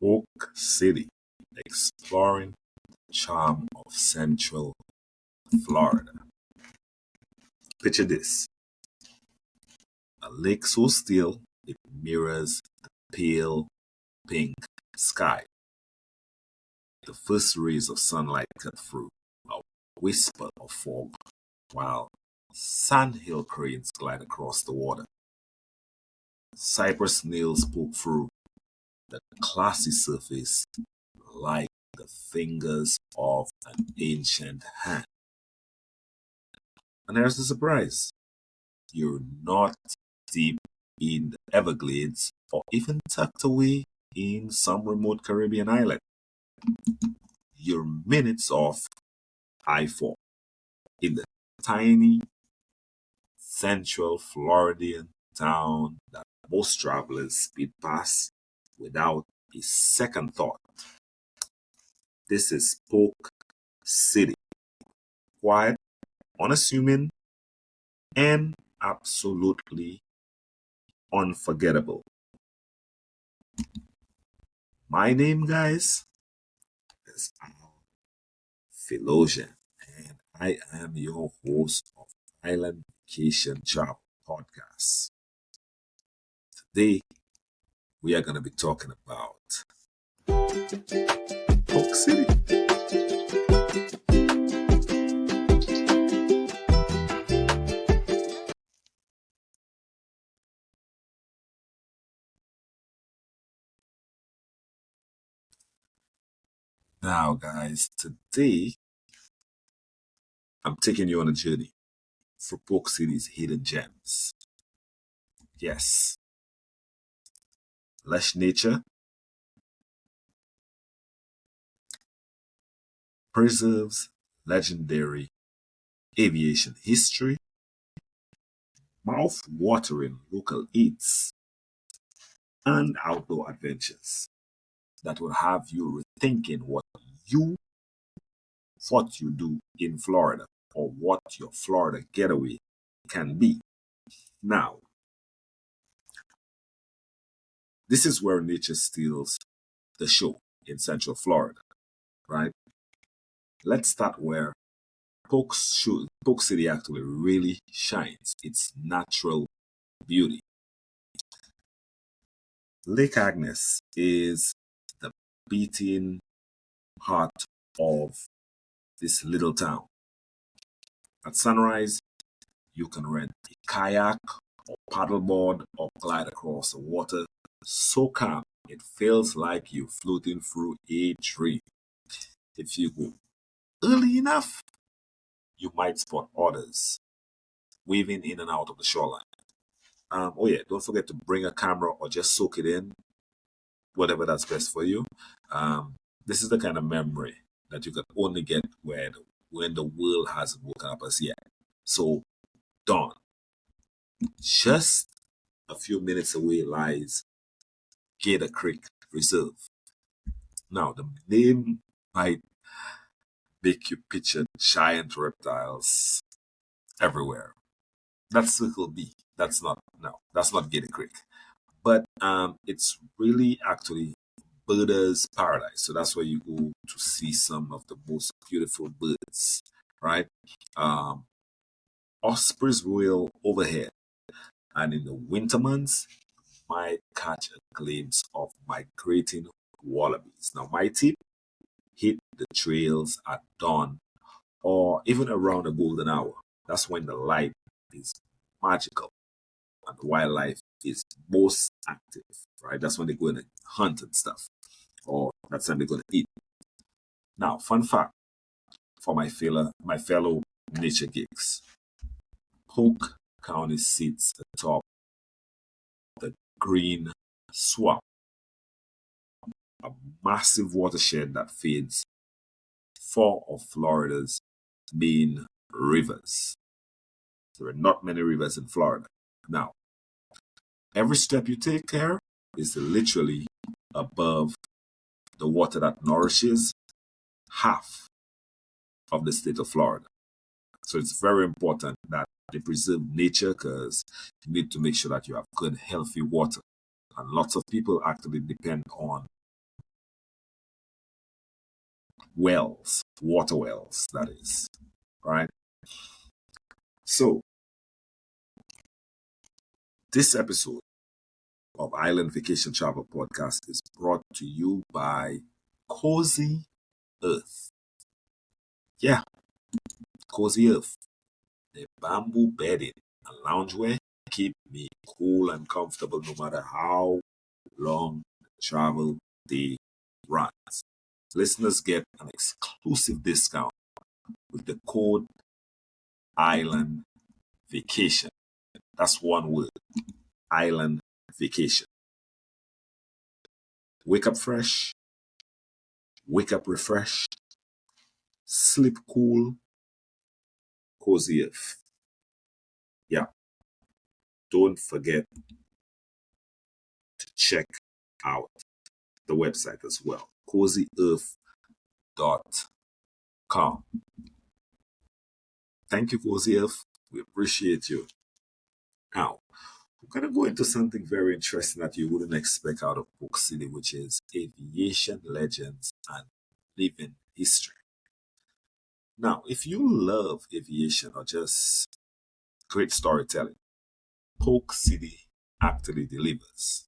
Polk City, exploring the charm of Central Florida. Picture this, a lake so still it mirrors the pale pink sky. The first rays of sunlight cut through a whisper of fog, while sandhill cranes glide across the water. Cypress snails poke through the glassy surface like the fingers of an ancient hand. And here's the surprise. You're not deep in the Everglades or even tucked away in some remote Caribbean island. You're minutes off I-4 in the tiny central Floridian town that most travelers speed past without a second thought. This is Polk City. Quiet, unassuming, and absolutely unforgettable. My name, guys, is Philosion, and I am your host of Island Vacation Travel Podcast. Today, we are going to be talking about Polk City. Now, guys, today I'm taking you on a journey through Polk City's hidden gems. Yes, lush nature, preserves legendary aviation history, mouth-watering local eats, and outdoor adventures that will have you rethinking what you thought you do in Florida or what your Florida getaway can be. Now, this is where nature steals the show in Central Florida, right? Let's start where Polk City actually really shines, its natural beauty. Lake Agnes is the beating heart of this little town. At sunrise, you can rent a kayak or paddleboard or glide across the water so calm it feels like you're floating through a dream. If you go early enough, you might spot otters waving in and out of the shoreline. Oh yeah, don't forget to bring a camera or just soak it in, whatever that's best for you. This is the kind of memory that you can only get when the world hasn't woken up as yet. So, dawn. Just a few minutes away lies Gator Creek Reserve. Now, the name might make you picture giant reptiles everywhere. That's Circle B. That's not Gator Creek. But it's really actually birders' paradise. So that's where you go to see some of the most beautiful birds, right? Ospreys wheel overhead, and in the winter months, you might catch a glimpse of migrating wallabies. Now, my tip: hit the trails at dawn or even around the golden hour. That's when the light is magical and the wildlife is most active, right? That's when they go and hunt and stuff, or that's when they're going to eat. Now, fun fact for my fellow nature geeks: Polk County sits atop the Green Swamp, a massive watershed that feeds four of Florida's main rivers. There are not many rivers in Florida. Now, every step you take here is literally above the water that nourishes half of the state of Florida. So it's very important that they preserve nature because you need to make sure that you have good, healthy water. And lots of people actually depend on wells, water wells, that is, right? So, this episode of Island Vacation Travel Podcast is brought to you by Cozy Earth. Yeah, Cozy Earth. The bamboo bedding and loungewear keep me cool and comfortable no matter how long the travel day runs. Listeners get an exclusive discount with the code Island Vacation. That's one word, Island Vacation. Wake up fresh, wake up refreshed, sleep cool, Cozy Earth. Yeah, don't forget to check out the website as well, cozyearth.com. Thank you, Cozy Earth. We appreciate you. Now, we're going to go into something very interesting that you wouldn't expect out of Polk City, which is aviation legends and living history. Now, if you love aviation or just great storytelling, Polk City actually delivers.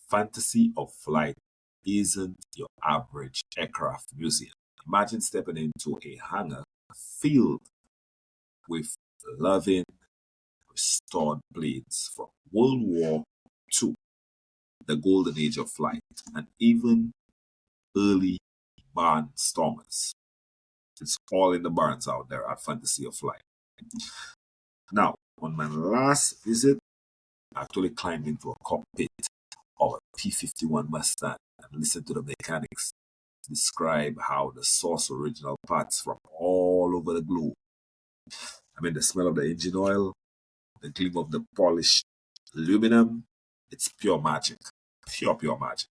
Fantasy of Flight isn't your average aircraft museum. Imagine stepping into a hangar filled with loving, restored planes from World War II, the golden age of flight, and even early barnstormers. It's all in the barns out there at Fantasy of Flight. Now, on my last visit, I actually climbed into a cockpit of a P-51 Mustang and listened to the mechanics describe how the source original parts from all over the globe. I mean, the smell of the engine oil, the gleam of the polished aluminum, it's pure magic. Pure magic.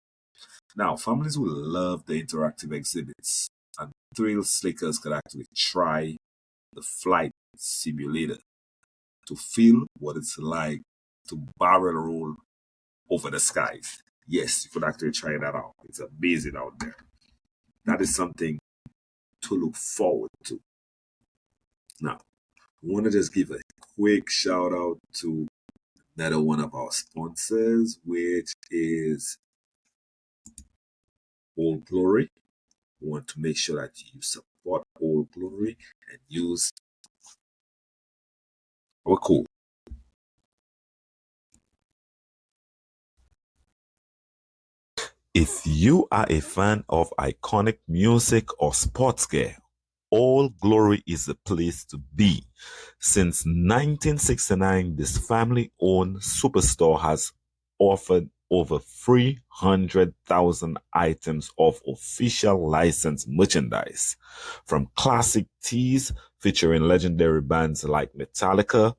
Now, families will love the interactive exhibits, and thrill seekers could actually try the flight simulator to feel what it's like to barrel roll over the skies. Yes, you could actually try that out. It's amazing out there. That is something to look forward to. Now, I want to just give a quick shout out to another one of our sponsors, which is Old Glory. We want to make sure that you support Old Glory and use our code. If you are a fan of iconic music or sports gear, All Glory is the place to be. Since 1969, this family-owned superstore has offered over 300,000 items of official licensed merchandise. From classic tees featuring legendary bands like Metallica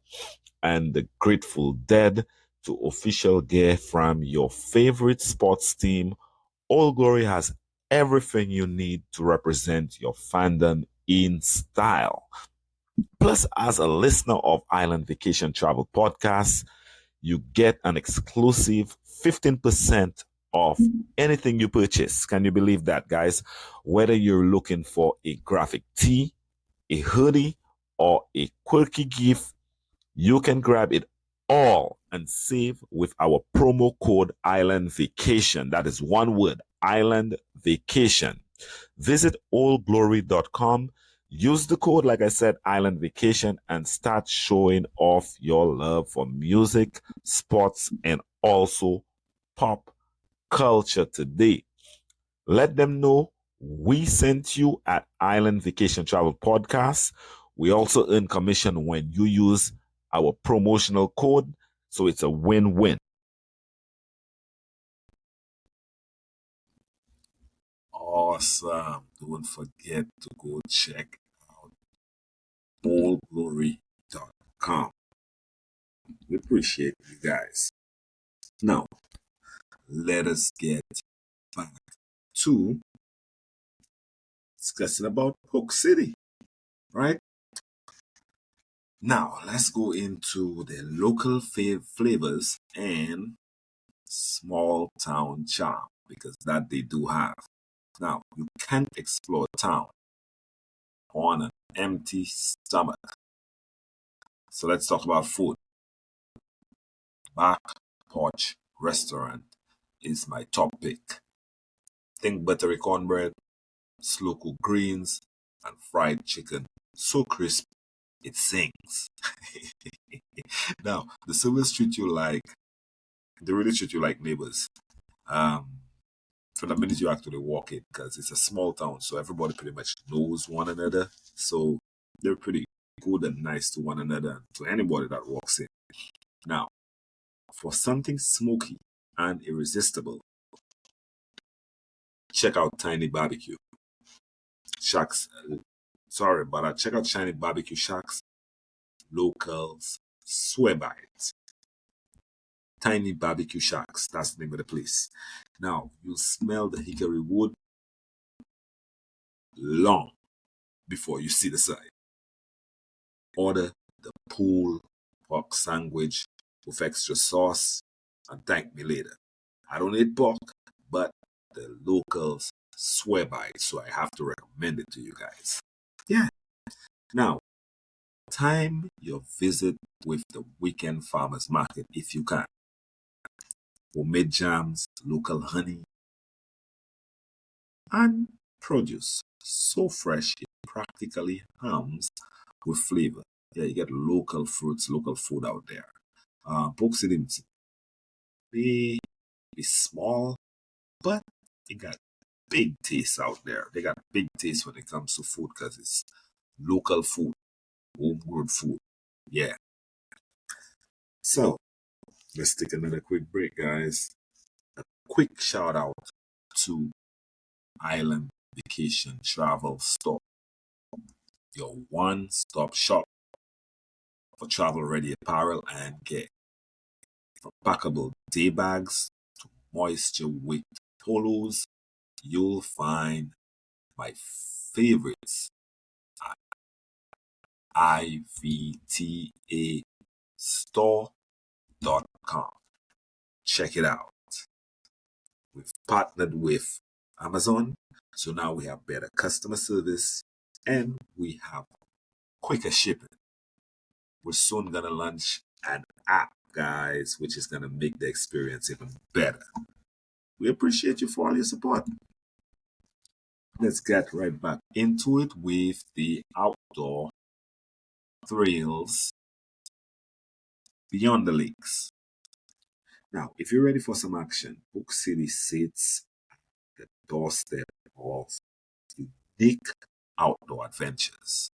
and the Grateful Dead to official gear from your favorite sports team, All Glory has everything you need to represent your fandom in style. Plus, as a listener of Island Vacation Travel Podcast, you get an exclusive 15% off anything you purchase. Can you believe that, guys? Whether you're looking for a graphic tee, a hoodie, or a quirky gift, you can grab it all and save with our promo code Island Vacation. That is one word, Island Vacation. Visit allglory.com. Use the code, like I said, Island Vacation, and start showing off your love for music, sports, and also pop culture today. Let them know we sent you at Island Vacation Travel Podcast. We also earn commission when you use our promotional code, so it's a win-win. Awesome. Don't forget to go check out allglory.com. We appreciate you guys. Now, let us get back to discussing about Polk City, right? Now, let's go into the local flavors and small town charm, because that they do have. Now, you can't explore town on an empty stomach. So let's talk about food. Back Porch Restaurant is my top pick. Think buttery cornbread, slow cooked greens, and fried chicken. So crisp, it sings. Now, the servers treat you like, they really treat you like neighbors. Um, from the minute you actually walk in, because it's a small town, so everybody pretty much knows one another. So they're pretty good and nice to one another and to anybody that walks in. Now, for something smoky and irresistible, check out Tiny Barbecue Shacks. Sorry, but check out Tiny Barbecue Shacks. Locals swear by it. Tiny Barbecue Shacks, that's the name of the place. Now, you'll smell the hickory wood long before you see the sign. Order the pulled pork sandwich with extra sauce and thank me later. I don't eat pork, but the locals swear by it, so I have to recommend it to you guys. Yeah. Now, time your visit with the weekend farmers market if you can. Homemade jams, local honey, and produce so fresh it practically hums with flavor. Yeah, you get local fruits, local food out there. Polk City may be small, but it got big taste out there. They got big taste when it comes to food because it's local food, homegrown food. Yeah. So let's take another quick break, guys. A quick shout out to Island Vacation Travel Store, your one-stop shop for travel-ready apparel and gear. From packable day bags to moisture-wick polos, you'll find my favorites at ivtastore.com. Check it out. We've partnered with Amazon, so now we have better customer service and we have quicker shipping. We're soon gonna launch an app, guys, which is gonna make the experience even better. We appreciate you for all your support. Let's get right back into it with the outdoor thrills beyond the lakes. Now, if you're ready for some action, Polk City sits at the doorstep of unique outdoor adventures.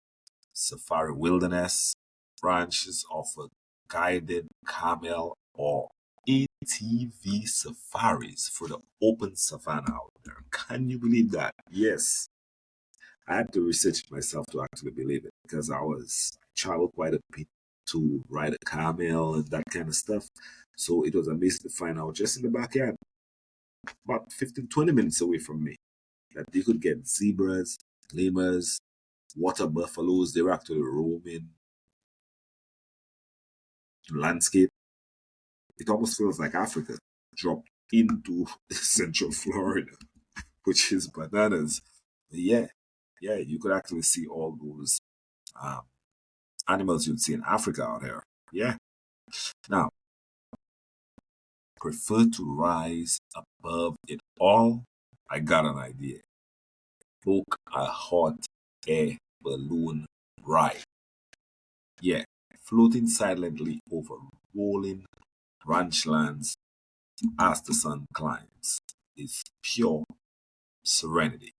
Safari Wilderness branches offer guided camel or ATV safaris for the open savanna out there. Can you believe that? Yes. I had to research it myself to actually believe it because I traveled quite a bit to ride a camel and that kind of stuff. So it was amazing to find out just in the backyard, about 15, 20 minutes away from me, that you could get zebras, lemurs, water buffaloes. They were actually roaming the landscape. It almost feels like Africa dropped into Central Florida, which is bananas. But yeah, you could actually see all those um, animals you'd see in Africa out here. Yeah. Now, prefer to rise above it all? I got an idea. Book a hot air balloon ride. Yeah, floating silently over rolling ranch lands as the sun climbs is pure serenity.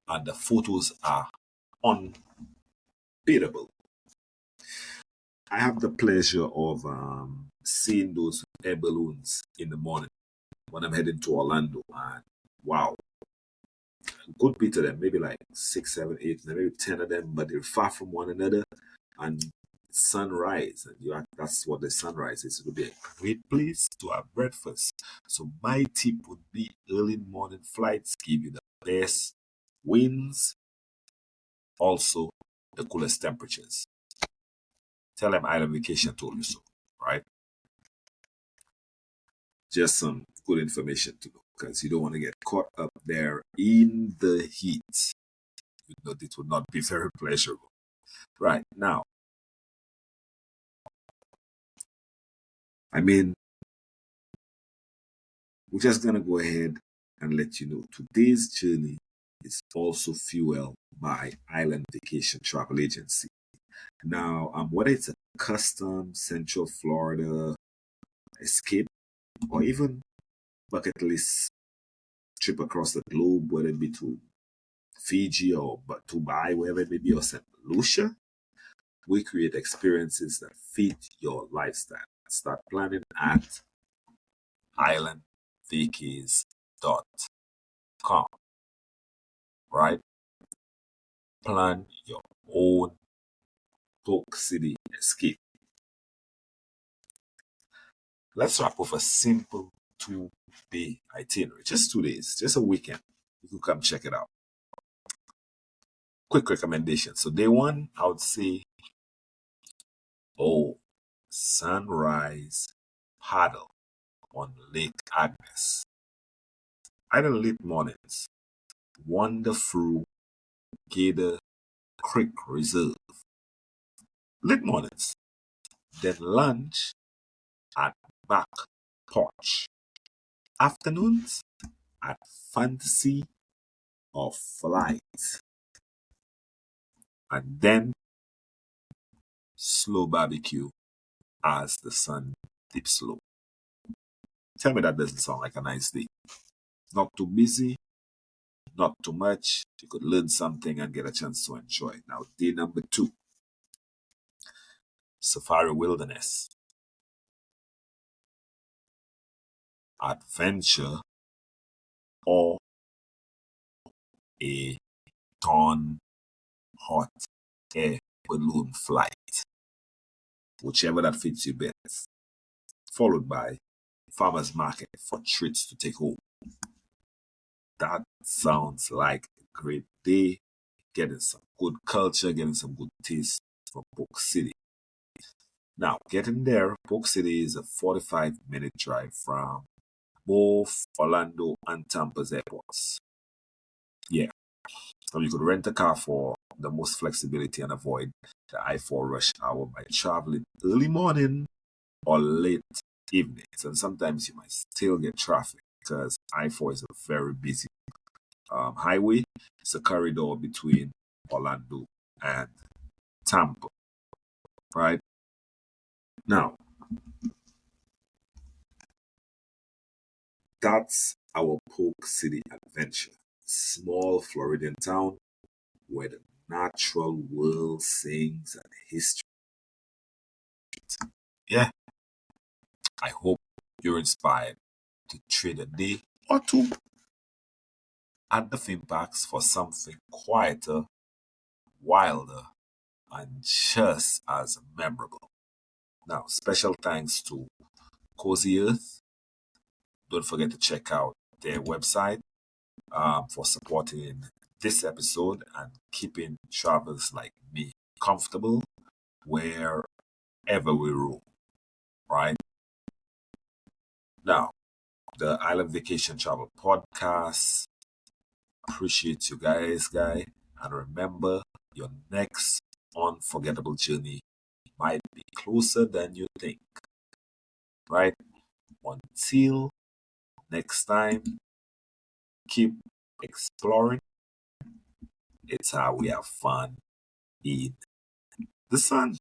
And the photos are unbeatable. I have the pleasure of seeing those air balloons in the morning when I'm heading to Orlando. And wow, a good bit of them, maybe like six, seven, eight, maybe 10 of them, but they're far from one another. And sunrise, and that's what the sunrise is. It would be a great place to have breakfast. So my tip would be early morning flights give you the best winds, also the coolest temperatures. Tell them Island Vacation told you so, right? just some good information to know because you don't want to get caught up there in the heat. You know, it would not be very pleasurable. Right now, I mean, we're just gonna go ahead and let you know today's journey is also fueled by Island Vacation Travel Agency. Now, whether it's a custom Central Florida escape or even bucket list trip across the globe, whether it be to Fiji or Dubai, wherever it may be, or St. Lucia, we create experiences that fit your lifestyle. Start planning at islandvacays.com, right? Plan your own Polk City escape. Let's wrap with a simple 2-day itinerary. Just 2 days, just a weekend. You can come check it out. Quick recommendation. So day one, I would say, sunrise paddle on Lake Agnes. Either late mornings, wander through Gator Creek Reserve. Late mornings, then lunch at Back Porch. Afternoons at Fantasy or Flight. And then slow barbecue as the sun dips low. Tell me that doesn't sound like a nice day. Not too busy, not too much. You could learn something and get a chance to enjoy. Now, day number 2, Safari Wilderness. Adventure or a dawn hot air balloon flight. Whichever that fits you best. Followed by farmers market for treats to take home. That sounds like a great day. Getting some good culture, getting some good taste from Polk City. Now, getting there, Polk City is a 45-minute drive from both Orlando and Tampa's airports. Yeah, so you could rent a car for the most flexibility and avoid the I-4 rush hour by traveling early morning or late evenings. And sometimes you might still get traffic because I-4 is a very busy highway. It's a corridor between Orlando and Tampa, right? Now, that's our Polk City adventure. Small Floridian town where the natural world sings and history. Yeah, I hope you're inspired to trade a day or two at the theme parks for something quieter, wilder, and just as memorable. Now, special thanks to Cozy Earth. Don't forget to check out their website for supporting this episode and keeping travelers like me comfortable wherever we roam, right? Now, the Island Vacation Travel Podcast. Appreciate you guys, and remember, your next unforgettable journey might be closer than you think, right? Until next time, keep exploring. It's how we have fun in the sun.